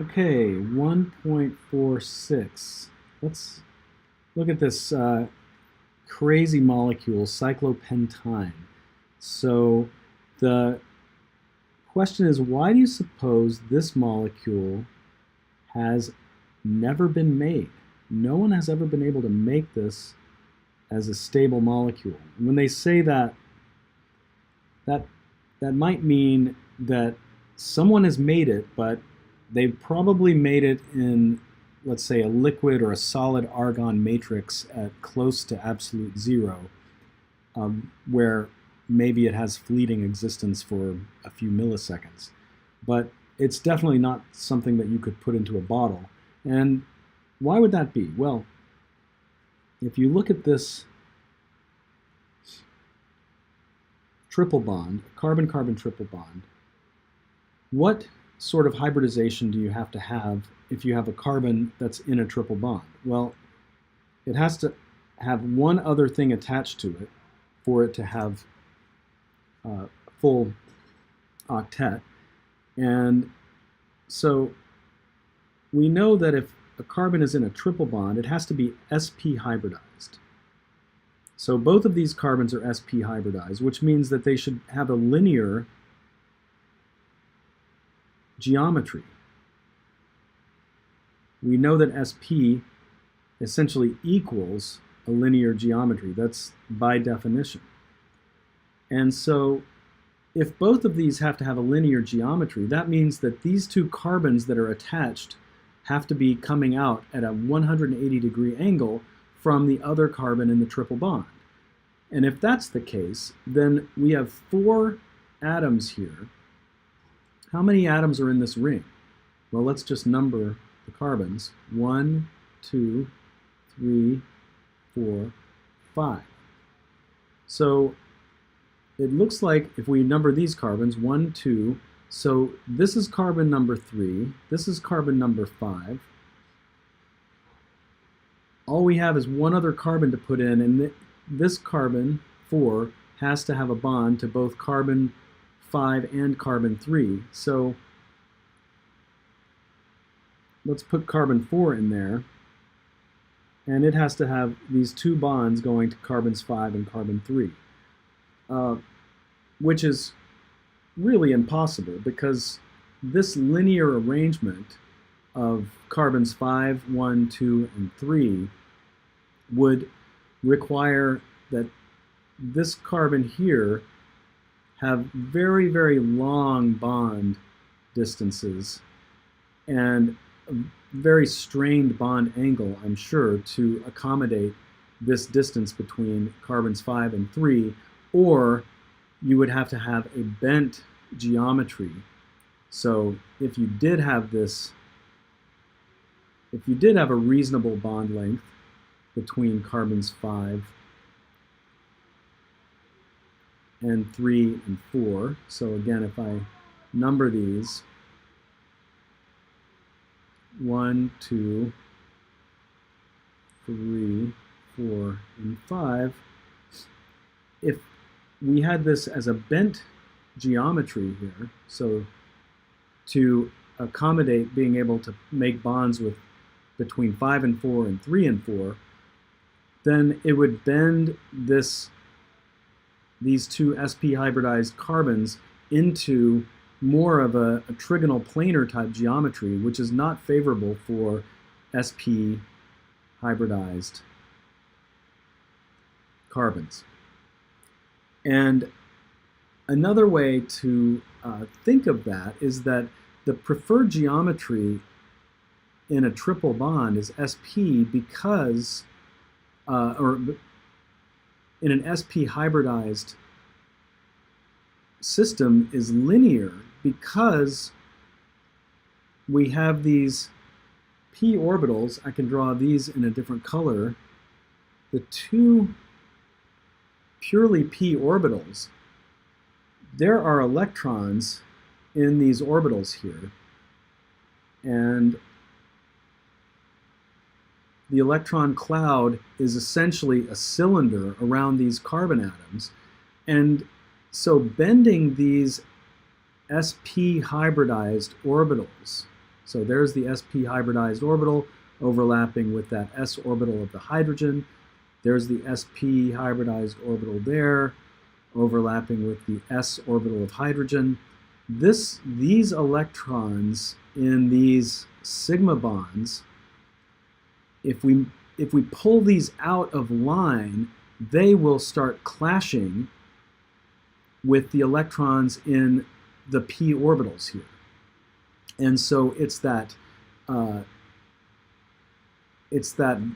Okay, 1.46. Let's look at this crazy molecule, cyclopentine. So the question is, why do you suppose this molecule has never been made? No one has ever been able to make this as a stable molecule. And when they say that, that that might mean that someone has made it, but they probably made it in, let's say, a liquid or a solid argon matrix at close to absolute zero, where maybe it has fleeting existence for a few milliseconds. But it's definitely not something that you could put into a bottle. And why would that be? Well, if you look at this triple bond, carbon-carbon triple bond, what sort of hybridization do you have to have if you have a carbon that's in a triple bond? Well, it has to have one other thing attached to it for it to have a full octet. And so we know that if a carbon is in a triple bond, it has to be sp hybridized. So both of these carbons are sp hybridized, which means that they should have a linear geometry. We know that sp essentially equals a linear geometry. That's by definition. And so if both of these have to have a linear geometry, that means that these two carbons that are attached have to be coming out at a 180-degree angle from the other carbon in the triple bond. And if that's the case, then we have 4 atoms here. How many atoms are in this ring? Well, let's just number the carbons. 1, 2, 3, 4, 5. So it looks like if we number these carbons, 1, 2, so this is carbon number 3, this is carbon number 5. All we have is one other carbon to put in, and this carbon 4 has to have a bond to both carbon 5 and carbon 3. So let's put carbon 4 in there, and it has to have these 2 bonds going to carbons 5 and carbon 3, which is really impossible because this linear arrangement of carbons 5, 1, 2, and 3 would require that this carbon here have very, very long bond distances and a very strained bond angle, I'm sure, to accommodate this distance between carbons 5 and 3, or you would have to have a bent geometry. So if you did have this, if you did have a reasonable bond length between carbons 5 and 3 and 4, so again, if I number these, 1, 2, 3, 4, and 5, if we had this as a bent geometry here, so to accommodate being able to make bonds with between 5 and 4 and 3 and 4, then it would bend these 2 sp hybridized carbons into more of a trigonal planar type geometry, which is not favorable for sp hybridized carbons. And another way to think of that is that the preferred geometry in a triple bond is sp because, or in an sp hybridized system is linear because we have these p orbitals. I can draw these in a different color. The 2 purely p orbitals, there are electrons in these orbitals here, and the electron cloud is essentially a cylinder around these carbon atoms. And so bending these sp hybridized orbitals So there's the sp hybridized orbital overlapping with that s orbital of the hydrogen. There's the sp hybridized orbital there, overlapping with the s orbital of hydrogen. These electrons in these sigma bonds, if we pull these out of line, they will start clashing with the electrons in the p orbitals here. And so it's that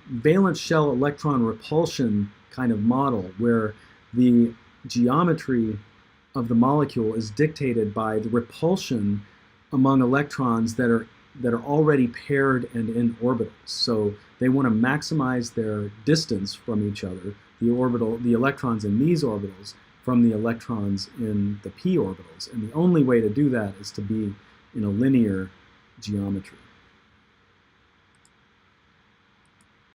valence shell electron repulsion kind of model where the geometry of the molecule is dictated by the repulsion among electrons that are already paired and in orbitals. So they want to maximize their distance from each other, the electrons in these orbitals from the electrons in the p orbitals. And the only way to do that is to be in a linear geometry.